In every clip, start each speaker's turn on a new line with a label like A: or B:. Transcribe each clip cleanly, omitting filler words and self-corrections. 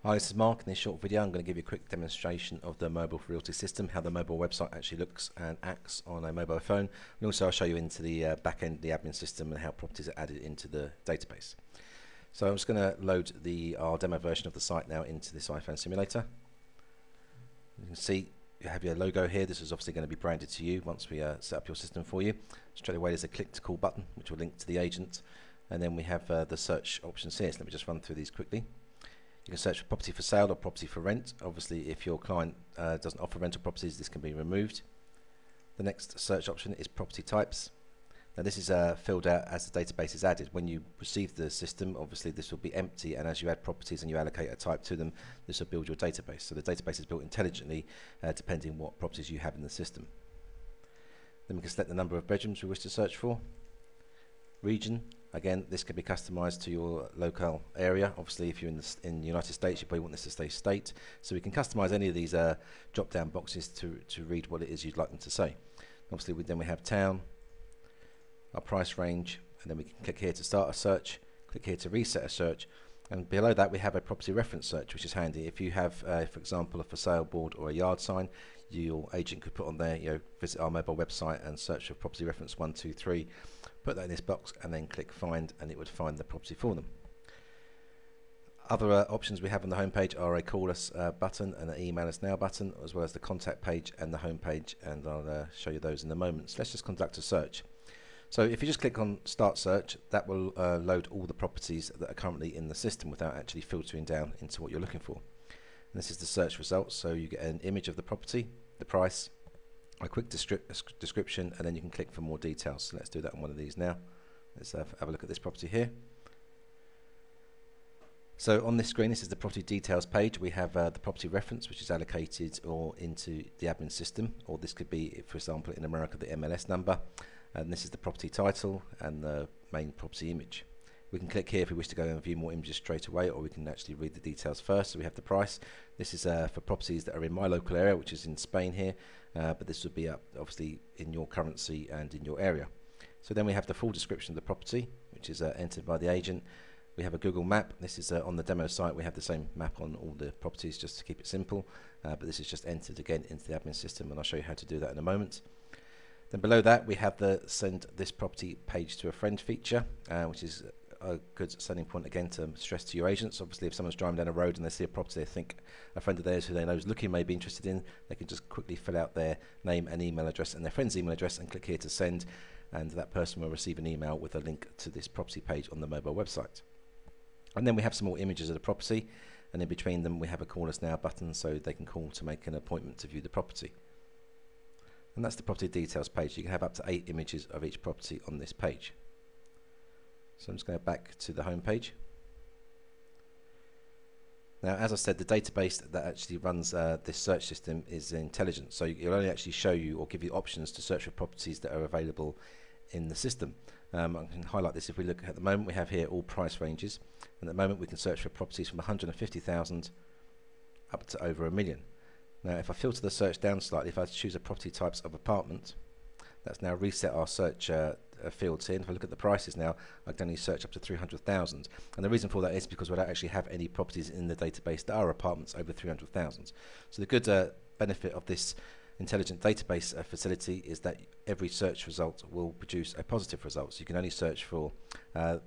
A: Hi, this is Mark. In this short video I'm going to give you a quick demonstration of the Mobile4Realty system, how the mobile website actually looks and acts on a mobile phone, and also I'll show you into the back end, the admin system, and how properties are added into the database. So I'm just going to load our demo version of the site now into this iPhone simulator. You can see you have your logo here. This is obviously going to be branded to you once we set up your system for you. Straight away there's a click to call button which will link to the agent, and then we have the search options here. So let me just run through these quickly. You can search for property for sale or property for rent. Obviously, if your client doesn't offer rental properties, this can be removed. The next search option is property types. Now this is filled out as the database is added. When you receive the system, obviously this will be empty, and as you add properties and you allocate a type to them, this will build your database. So the database is built intelligently depending what properties you have in the system. Then we can select the number of bedrooms we wish to search for. Region. Again, this can be customized to your local area. Obviously, if you're in the United States, you probably want this to stay state. So we can customize any of these drop-down boxes to read what it is you'd like them to say. Obviously, then we have town, our price range, and then we can click here to start a search, click here to reset a search, and below that we have a property reference search, which is handy. If you have, for example, a for sale board or a yard sign, your agent could put on there, visit our mobile website and search for property reference 123, put that in this box, and then click find, and it would find the property for them. Other options we have on the home page are a call us button and an email us now button, as well as the contact page and the home page, and I'll show you those in a moment. So let's just conduct a search. So if you just click on start search, that will load all the properties that are currently in the system without actually filtering down into what you're looking for. And this is the search results. So you get an image of the property, the price, a quick description, and then you can click for more details. So let's do that on one of these now. Let's have a look at this property here. So on this screen, this is the property details page. We have the property reference, which is allocated or into the admin system, or this could be, for example, in America, the MLS number. And this is the property title and the main property image. We can click here if we wish to go and view more images straight away, or we can actually read the details first. So we have the price. This is for properties that are in my local area, which is in Spain here, but this would be obviously in your currency and in your area. So then we have the full description of the property, which is entered by the agent. We have a Google map. This is on the demo site. We have the same map on all the properties just to keep it simple, but this is just entered again into the admin system, and I'll show you how to do that in a moment. Then below that we have the send this property page to a friend feature, which is a good selling point again to stress to your agents. Obviously, if someone's driving down a road and they see a property they think a friend of theirs who they know is looking may be interested in, they can just quickly fill out their name and email address and their friend's email address and click here to send, and that person will receive an email with a link to this property page on the mobile website. And then we have some more images of the property, and in between them we have a call us now button so they can call to make an appointment to view the property. And that's the property details page. You can have up to 8 images of each property on this page. So I'm just going back to the home page. Now, as I said, the database that actually runs this search system is intelligent, so it'll only actually show you or give you options to search for properties that are available in the system. I can highlight this. If we look at the moment, we have here all price ranges, and at the moment we can search for properties from 150,000 up to over $1 million. Now if I filter the search down slightly, if I choose a property types of apartment, that's now reset our search fields here. And if I look at the prices now, I can only search up to 300,000, and the reason for that is because we don't actually have any properties in the database that are apartments over 300,000. So the good benefit of this intelligent database facility is that every search result will produce a positive result, so you can only search for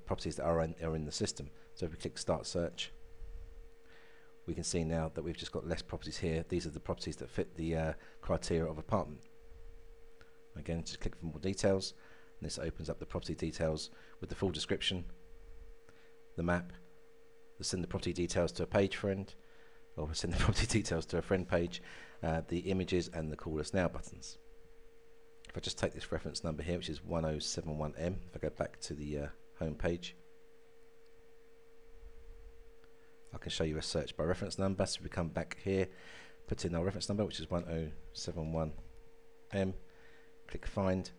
A: properties that are in the system. So if we click start search, we can see now that we've just got less properties here. These are the properties that fit the criteria of apartment. Again, just click for more details, and this opens up the property details with the full description, the map, send the property details to a page friend, or send the property details to a friend page, the images, and the call us now buttons. If I just take this reference number here, which is 1071M, if I go back to the home page, I can show you a search by reference number. So we come back here, put in our reference number, which is 1071M, click find.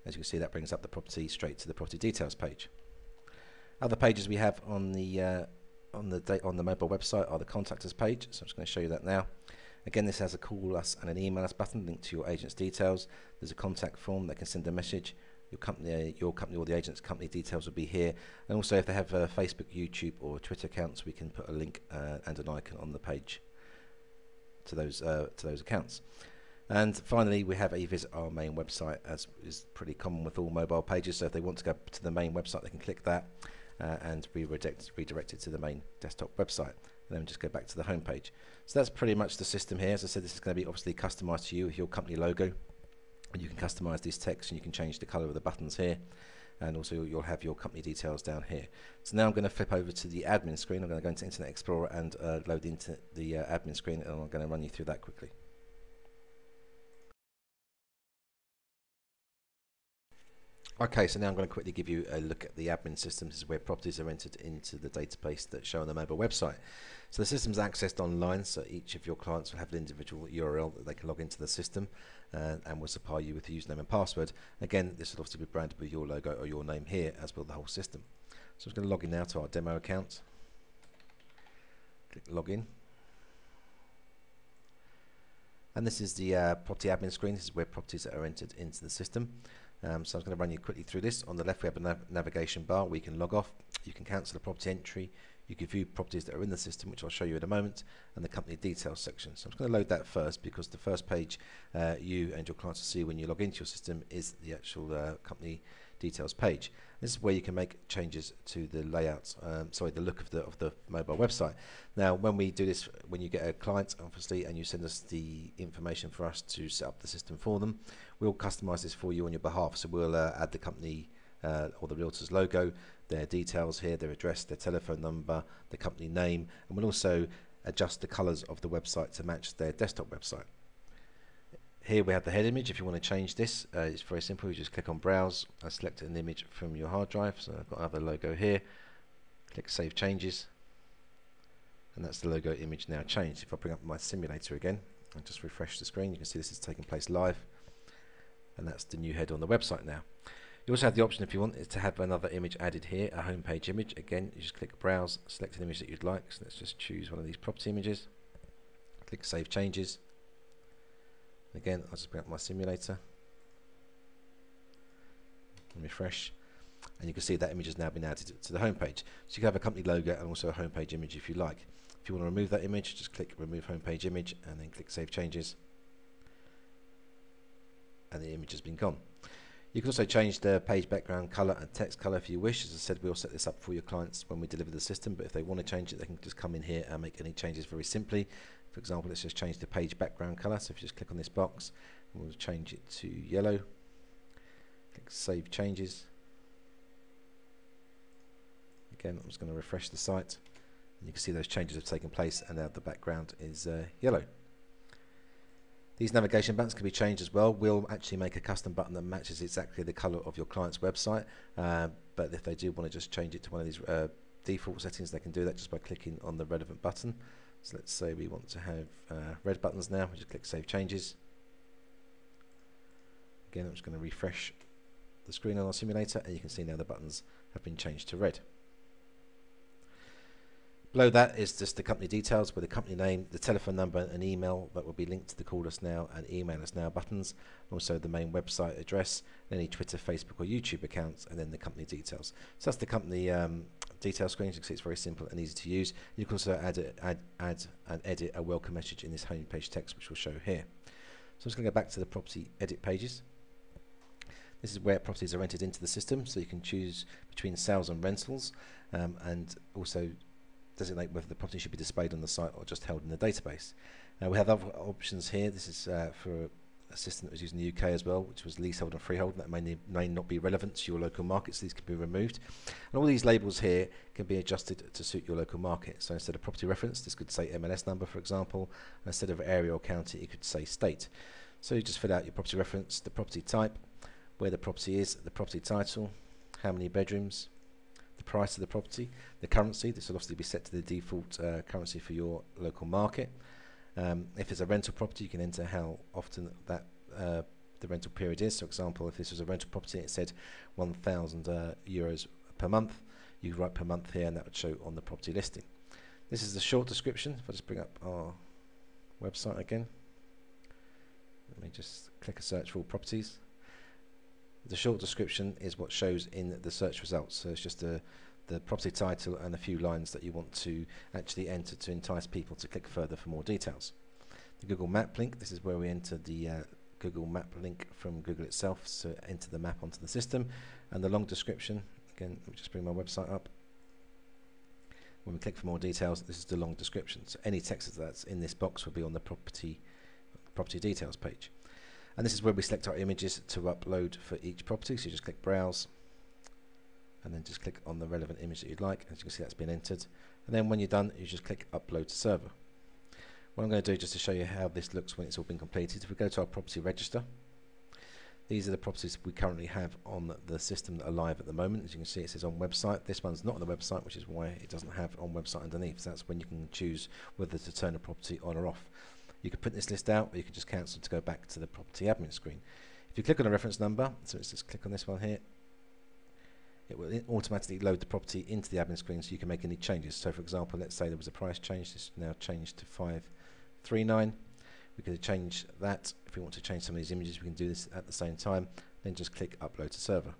A: As you can see, that brings up the property straight to the property details page. Other pages we have on the mobile website are the contact us page, so I'm just going to show you that now. Again, this has a call us and an email us button linked to your agent's details. There's a contact form that can send a message, your company or the agent's company details will be here. And also, if they have Facebook, YouTube, or Twitter accounts, we can put a link and an icon on the page to those accounts. And finally, we have a visit our main website, as is pretty common with all mobile pages. So if they want to go to the main website, they can click that and be redirected to the main desktop website. And then just go back to the home page. So that's pretty much the system here. As I said, this is going to be obviously customized to you with your company logo. And you can customize this text, and you can change the color of the buttons here. And also you'll have your company details down here. So now I'm going to flip over to the admin screen. I'm going to go into Internet Explorer and load into the admin screen, and I'm going to run you through that quickly. Okay, so now I'm going to quickly give you a look at the admin system. This is where properties are entered into the database that show on the mobile website. So the system's accessed online, so each of your clients will have an individual URL that they can log into the system, and will supply you with a username and password. Again, this will obviously be branded with your logo or your name here, as will the whole system. So I'm just going to log in now to our demo account. Click login. And this is the property admin screen. This is where properties are entered into the system. So I'm going to run you quickly through this. On the left we have a navigation bar where you can log off, you can cancel a property entry, you can view properties that are in the system, which I'll show you in a moment, and the company details section. So I'm just going to load that first, because the first page you and your clients will see when you log into your system is the actual company details page. This is where you can make changes to the layout, the look of the mobile website. Now, when we do this, when you get a client, obviously, and you send us the information for us to set up the system for them, we'll customize this for you on your behalf. So we'll add the company or the realtor's logo, their details here, their address, their telephone number, the company name, and we'll also adjust the colors of the website to match their desktop website. Here we have the head image. If you want to change this, it's very simple. You just click on Browse, select an image from your hard drive. So I've got another logo here. Click Save Changes, and that's the logo image now changed. If I bring up my simulator again and just refresh the screen, you can see this is taking place live, and that's the new head on the website now. You also have the option, if you want, is to have another image added here, a home page image. Again, you just click Browse, select an image that you'd like. So let's just choose one of these property images. Click Save Changes. Again, I'll just bring up my simulator and refresh, and you can see that image has now been added to the home page. So you can have a company logo and also a home page image if you like. If you want to remove that image, just click Remove Home Page Image and then click Save Changes, and the image has been gone. You can also change the page background color and text color if you wish. As I said, we'll set this up for your clients when we deliver the system, but if they want to change it, they can just come in here and make any changes very simply. For example, let's just change the page background color. So if you just click on this box, we'll change it to yellow. Click Save Changes. Again, I'm just going to refresh the site, and you can see those changes have taken place, and now the background is yellow. These navigation buttons can be changed as well. We'll actually make a custom button that matches exactly the color of your client's website, but if they do want to just change it to one of these default settings, they can do that just by clicking on the relevant button. So let's say we want to have red buttons now. We just click Save Changes. Again, I'm just going to refresh the screen on our simulator, and you can see now the buttons have been changed to red. Below that is just the company details with the company name, the telephone number and email that will be linked to the Call Us Now and Email Us Now buttons, also the main website address, any Twitter, Facebook or YouTube accounts, and then the company details. So that's the company detail screen. As you can see, it's very simple and easy to use. You can also add and edit a welcome message in this home page text, which we'll show here. So I'm just going to go back to the property edit pages. This is where properties are entered into the system, so you can choose between sales and rentals, and also designate whether the property should be displayed on the site or just held in the database. We have other options here. This is for a system that was used in the UK as well, which was leasehold and freehold. That may not be relevant to your local market, so these can be removed. And all these labels here can be adjusted to suit your local market. So instead of property reference, this could say MLS number, for example. And instead of area or county, it could say state. So you just fill out your property reference, the property type, where the property is, the property title, how many bedrooms, the price of the property, the currency. This will obviously be set to the default currency for your local market. If it's a rental property, you can enter how often that the rental period is. So, for example, if this was a rental property and it said 1,000 euros per month, you could write per month here, and that would show on the property listing. This is the short description. If I just bring up our website again, let me just click a search for all properties. The short description is what shows in the search results, so it's just the property title and a few lines that you want to actually enter to entice people to click further for more details. The Google Map link, this is where we enter the Google Map link from Google itself, so enter the map onto the system. And the long description, again, let me just bring my website up. When we click for more details, this is the long description, so any text that's in this box will be on the property details page. And this is where we select our images to upload for each property, so you just click browse and then just click on the relevant image that you'd like. As you can see, that's been entered, and then when you're done, you just click upload to server. What I'm going to do, just to show you how this looks when it's all been completed, if we go to our property register, these are the properties we currently have on the system that are live at the moment. As you can see, it says on website. This one's not on the website, which is why it doesn't have on website underneath. So that's when you can choose whether to turn a property on or off. You can print this list out, or you can just cancel to go back to the property admin screen. If you click on a reference number, so let's just click on this one here, it will automatically load the property into the admin screen so you can make any changes. So for example, let's say there was a price change. This is now changed to 539. We can change that. If we want to change some of these images, we can do this at the same time. Then just click upload to server.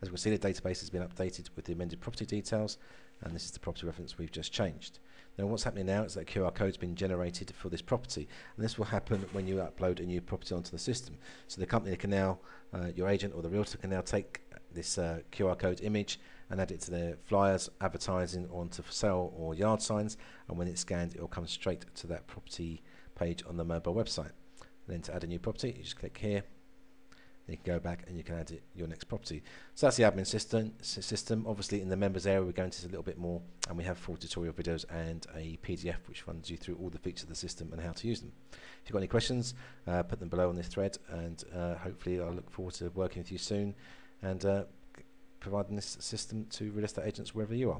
A: As we can see, the database has been updated with the amended property details, and this is the property reference we've just changed. Now what's happening now is that a QR code has been generated for this property, and this will happen when you upload a new property onto the system. So the company can now, your agent or the realtor can now take this QR code image and add it to their flyers, advertising, onto for sale or yard signs, and when it's scanned, it will come straight to that property page on the mobile website. And then to add a new property, you just click here. You can go back and you can add your next property. So that's the admin system. Obviously in the members area we're going to a little bit more, and we have full tutorial videos and a PDF which runs you through all the features of the system and how to use them. If you've got any questions, put them below on this thread, and hopefully I look forward to working with you soon and providing this system to real estate agents wherever you are.